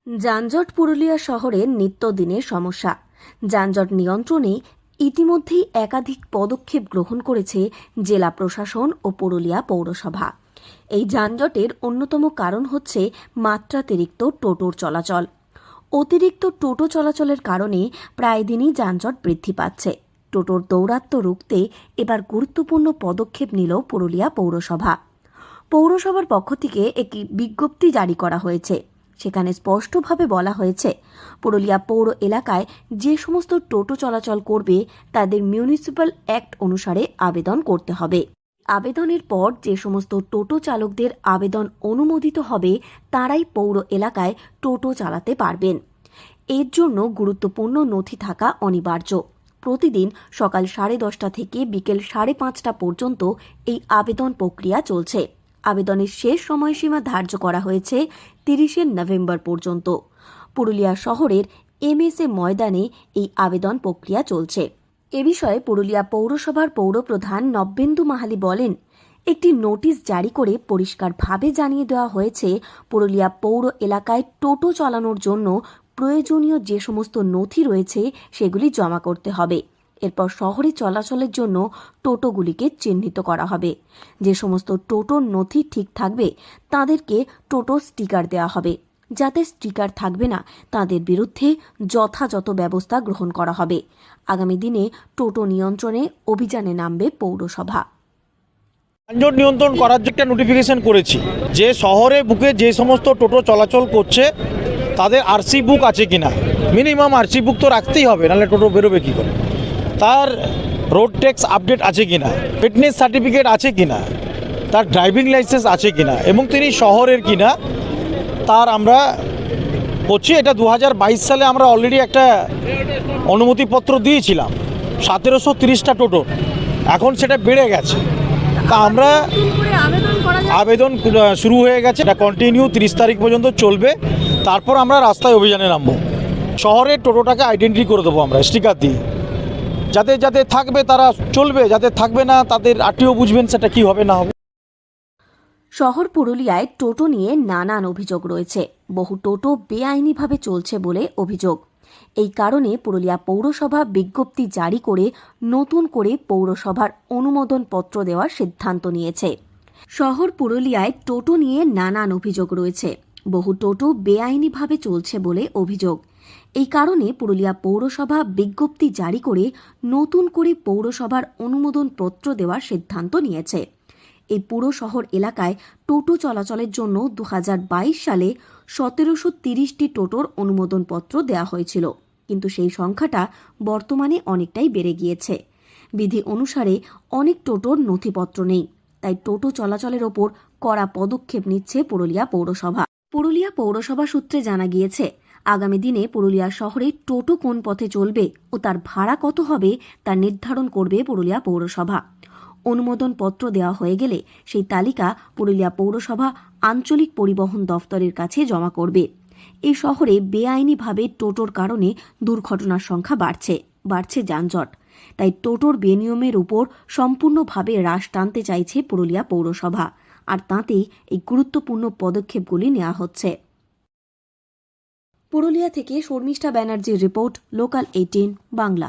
যানজট পুরুলিয়া শহরের নিত্যদিনের সমস্যা। যানজট নিয়ন্ত্রণে ইতিমধ্যেই একাধিক পদক্ষেপ গ্রহণ করেছে জেলা প্রশাসন ও পুরুলিয়া পৌরসভা। এই যানজটের অন্যতম কারণ হচ্ছে মাত্রাতিরিক্ত টোটোর চলাচল। অতিরিক্ত টোটো চলাচলের কারণে প্রায় দিনই যানজট বৃদ্ধি পাচ্ছে। টোটোর দৌরাত্ম্য রুখতে এবার গুরুত্বপূর্ণ পদক্ষেপ নিল পুরুলিয়া পৌরসভা। পৌরসভার পক্ষ থেকে একটি বিজ্ঞপ্তি জারি করা হয়েছে। সেখানে স্পষ্টভাবে বলা হয়েছে, পুরুলিয়া পৌর এলাকায় যে সমস্ত টোটো চলাচল করবে তাদের মিউনিসিপ্যাল অ্যাক্ট অনুসারে আবেদন করতে হবে। আবেদনের পর যে সমস্ত টোটো চালকদের আবেদন অনুমোদিত হবে তারাই পৌর এলাকায় টোটো চালাতে পারবেন। এর জন্য গুরুত্বপূর্ণ নথি থাকা অনিবার্য। প্রতিদিন সকাল 10:30 থেকে বিকেল 5:30 পর্যন্ত এই আবেদন প্রক্রিয়া চলছে। আবেদনের শেষ সময়সীমা ধার্য করা হয়েছে 30শে নভেম্বর পর্যন্ত। পুরুলিয়া শহরের এমএসএ ময়দানে এই আবেদন প্রক্রিয়া চলছে। এ বিষয়ে পুরুলিয়া পৌরসভার পৌরপ্রধান নব্যেন্দু মাহালি বলেন, একটি নোটিশ জারি করে পরিষ্কারভাবে জানিয়ে দেওয়া হয়েছে পুরুলিয়া পৌর এলাকায় টোটো চালানোর জন্য প্রয়োজনীয় যে সমস্ত নথি রয়েছে সেগুলি জমা করতে হবে। এরপর শহরে চলাচলের জন্য টোটোগুলিকে চিহ্নিত করা হবে। যে সমস্ত টোটোর নথি ঠিক থাকবে তাদেরকে টোটো স্টিকার দেওয়া হবে। যাদের স্টিকার থাকবে না তাদের বিরুদ্ধে যথাযথ ব্যবস্থা গ্রহণ করা হবে। আগামী দিনে টোটো নিয়ন্ত্রণে অভিযানে নামবে পৌরসভা। যানজট নিয়ন্ত্রণ করার জন্য একটা নোটিফিকেশন করেছি যে শহরে বুকে যে সমস্ত টোটো চলাচল করছে তাদের আরসি বুক আছে কিনা। মিনিমাম আরসি বুক তো রাখতেই হবে, নাহলে টোটো বেরোবে কী করে। তার রোড ট্যাক্স আপডেট আছে কিনা, ফিটনেস সার্টিফিকেট আছে কিনা, তার ড্রাইভিং লাইসেন্স আছে কিনা এবং তিনি শহরের কিনা তার আমরা করছি। এটা 2022 সালে আমরা অলরেডি একটা অনুমতিপত্র দিয়েছিলাম 1730টা টোটো, এখন সেটা বেড়ে গেছে। তা আমরা আবেদন শুরু হয়ে গেছে, এটা কন্টিনিউ 30 তারিখ পর্যন্ত চলবে। তারপর আমরা রাস্তায় অভিযানে নামবো। শহরের টোটোটাকে আইডেন্টিটি করে দেবো আমরা স্টিকার দিয়ে। যাতে থাকবে তারা চলবে, যাতে থাকবে না তাদের আরটিও বুঝবেন সেটা কি হবে না হবে। শহর পুরুলিয়ায় টোটো নিয়ে নানান অভিযোগ রয়েছে। বহু টোটো বেআইনিভাবে চলছে বলে অভিযোগ। এই কারণে পুরুলিয়া পৌরসভা বিজ্ঞপ্তি জারি করে নতুন করে পৌরসভার অনুমোদন পত্র দেওয়ার সিদ্ধান্ত নিয়েছে। শহর পুরুলিয়ায় টোটো নিয়ে নানান অভিযোগ রয়েছে। বহু টোটো বেআইনিভাবে চলছে বলে অভিযোগ। এই কারণে পুরুলিয়া পৌরসভা বিজ্ঞপ্তি জারি করে নতুন করে পৌরসভার অনুমোদন পত্র দেওয়ার সিদ্ধান্ত নিয়েছে। এই পুরো শহর এলাকায় টোটো চলাচলের জন্য 2022 সালে 1730টি টোটোর অনুমোদনপত্র দেওয়া হয়েছিল, কিন্তু সেই সংখ্যাটা বর্তমানে অনেকটাই বেড়ে গিয়েছে। বিধি অনুসারে অনেক টোটোর নথিপত্র নেই, তাই টোটো চলাচলের ওপর কড়া পদক্ষেপ নিচ্ছে পুরুলিয়া পৌরসভা। পুরুলিয়া পৌরসভা সূত্রে জানা গিয়েছে, আগামী দিনে পুরুলিয়া শহরে টোটো কোন পথে চলবে ও তার ভাড়া কত হবে তা নির্ধারণ করবে পুরুলিয়া পৌরসভা। অনুমোদন পত্র দেওয়া হয়ে গেলে সেই তালিকা পুরুলিয়া পৌরসভা আঞ্চলিক পরিবহন দফতরের কাছে জমা করবে। এই শহরে বেআইনিভাবে টোটোর কারণে দুর্ঘটনার সংখ্যা বাড়ছে যানজট। তাই টোটোর বেনিয়মের উপর সম্পূর্ণভাবে হ্রাস টানতে চাইছে পুরুলিয়া পৌরসভা, আর তাতেই এই গুরুত্বপূর্ণ পদক্ষেপগুলি নেওয়া হচ্ছে। পুরুলিয়া থেকে শর্মিষ্ঠা ব্যানার্জির রিপোর্ট, লোকাল 18 বাংলা।